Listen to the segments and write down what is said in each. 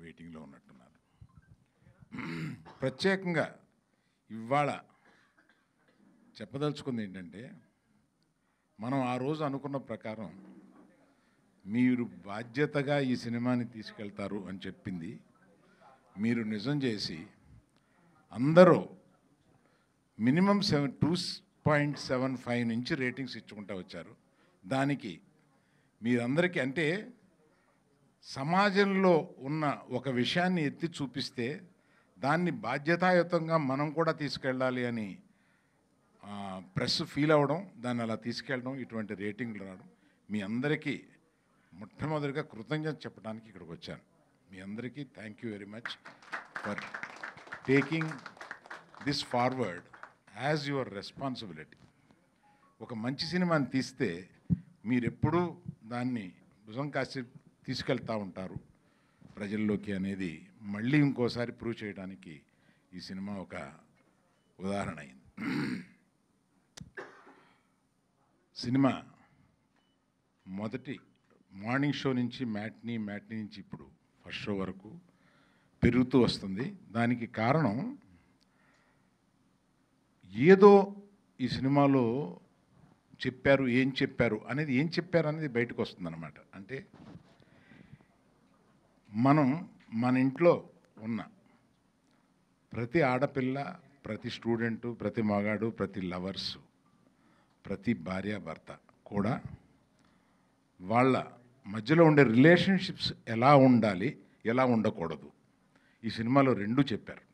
వెయిటింగ్లో ఉన్నట్టున్నారు. ప్రత్యేకంగా ఇవాళ చెప్పదలుచుకుంది ఏంటంటే, మనం ఆ రోజు అనుకున్న ప్రకారం మీరు బాధ్యతగా ఈ సినిమాని తీసుకెళ్తారు అని చెప్పింది మీరు నిజం చేసి అందరూ మినిమం 2.75 నుంచి రేటింగ్స్ ఇచ్చుకుంటూ వచ్చారు. దానికి మీరందరికీ అంటే సమాజంలో ఉన్న ఒక విషయాన్ని ఎత్తి చూపిస్తే దాన్ని బాధ్యతాయుతంగా మనం కూడా తీసుకెళ్ళాలి అని ప్రెస్ ఫీల్ అవ్వడం, దాన్ని అలా తీసుకెళ్ళడం, ఇటువంటి రేటింగ్లు రావడం, మీ అందరికీ మొట్టమొదటిగా కృతజ్ఞత చెప్పడానికి ఇక్కడికి వచ్చాను. మీ అందరికీ thank you very much for taking this forward as your responsibility. ఒక మంచి సినిమాని తీస్తే మీరెప్పుడూ దాన్ని భుజం కాసి తీసుకెళ్తూ ఉంటారు ప్రజల్లోకి అనేది మళ్ళీ ఇంకోసారి ప్రూవ్ చేయడానికి ఈ సినిమా ఒక ఉదాహరణ అయింది. సినిమా మొదటి మార్నింగ్ షో నుంచి మ్యాట్నీ నుంచి ఇప్పుడు ఫస్ట్ షో వరకు పెరుగుతూ వస్తుంది. దానికి కారణం ఏదో ఈ సినిమాలో చెప్పారు, ఏం చెప్పారు అనేది బయటకు వస్తుందన్నమాట. అంటే మనం మన ఇంట్లో ఉన్న ప్రతి ఆడపిల్ల, ప్రతి స్టూడెంటు, ప్రతి మగాడు, ప్రతి లవర్సు, ప్రతి భార్యాభర్త కూడా వాళ్ళ మధ్యలో ఉండే రిలేషన్షిప్స్ ఎలా ఉండాలి, ఎలా ఉండకూడదు, ఈ సినిమాలో రెండూ చెప్పారు.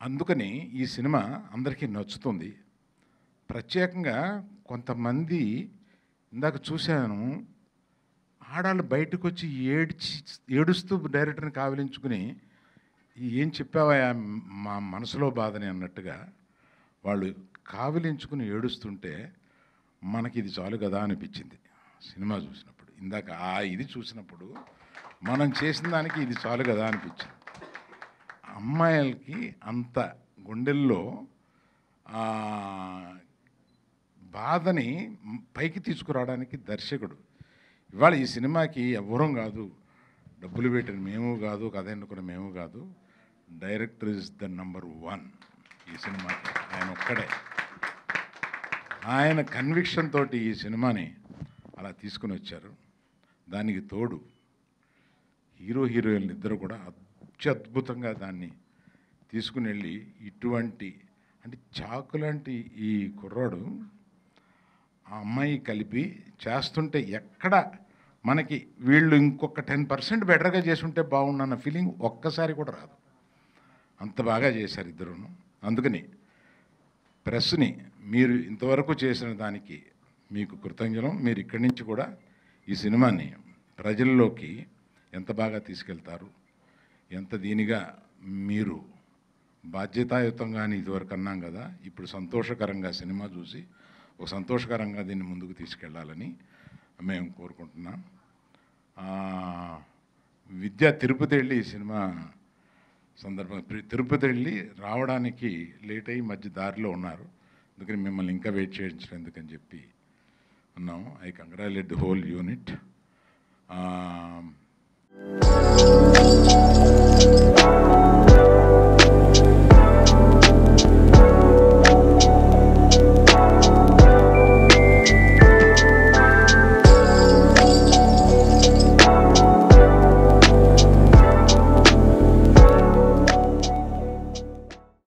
అందుకని ఈ సినిమా అందరికీ నచ్చుతుంది. ప్రత్యేకంగా కొంతమంది ఇందాక చూశాను, ఆడాళ్ళు బయటకు వచ్చి ఏడుస్తూ డైరెక్టర్ని కావలించుకుని ఏం చెప్పావా మా మనసులో బాధని అన్నట్టుగా వాళ్ళు కావలించుకుని ఏడుస్తుంటే మనకి ఇది చాలు కదా అనిపించింది సినిమా చూసినప్పుడు. ఇందాక ఇది చూసినప్పుడు మనం చేసిన దానికి ఇది చాలు కదా అనిపించింది. అమ్మాయిలకి అంత గుండెల్లో బాధని పైకి తీసుకురావడానికి దర్శకుడు ఇవాళ ఈ సినిమాకి ఎవ్వరం కాదు, డబ్బులు పెట్టిన మేము కాదు, కథ ఎన్నుకున్న మేము కాదు, డైరెక్టర్ ఇస్ ద నంబర్ 1 ఈ సినిమాకి. ఆయన ఒక్కడే, ఆయన కన్విక్షన్ తోటి ఈ సినిమాని అలా తీసుకుని వచ్చారు. దానికి తోడు హీరోయిన్లు ఇద్దరు కూడా అత్యద్భుతంగా దాన్ని తీసుకుని వెళ్ళి ఇటువంటి అంటే చాకులాంటి ఈ కుర్రాడు ఆ అమ్మాయి కలిపి చేస్తుంటే ఎక్కడ మనకి వీళ్ళు ఇంకొక 10% బెటర్గా చేసుంటే బాగుండన్న ఫీలింగ్ ఒక్కసారి కూడా రాదు. అంత బాగా చేశారు ఇద్దరును. అందుకని ప్రెస్ని మీరు ఇంతవరకు చేసిన దానికి మీకు కృతజ్ఞతలు. మీరు ఇక్కడి నుంచి కూడా ఈ సినిమాని ప్రజల్లోకి ఎంత బాగా తీసుకెళ్తారు, ఎంత దీనిగా మీరు బాధ్యతాయుతంగా అని ఇదివరకు అన్నాం కదా, ఇప్పుడు సంతోషకరంగా సినిమా చూసి ఒక సంతోషకరంగా దీన్ని ముందుకు తీసుకెళ్లాలని మేము కోరుకుంటున్నాం. విద్యా తిరుపతి వెళ్ళి ఈ సినిమా సందర్భంగా తిరుపతి వెళ్ళి రావడానికి లేట్ అయ్యి మధ్య దారిలో ఉన్నారు. అందుకని మిమ్మల్ని ఇంకా వెయిట్ చేయించడం ఎందుకని చెప్పి ఉన్నాము. I congratulate the whole unit.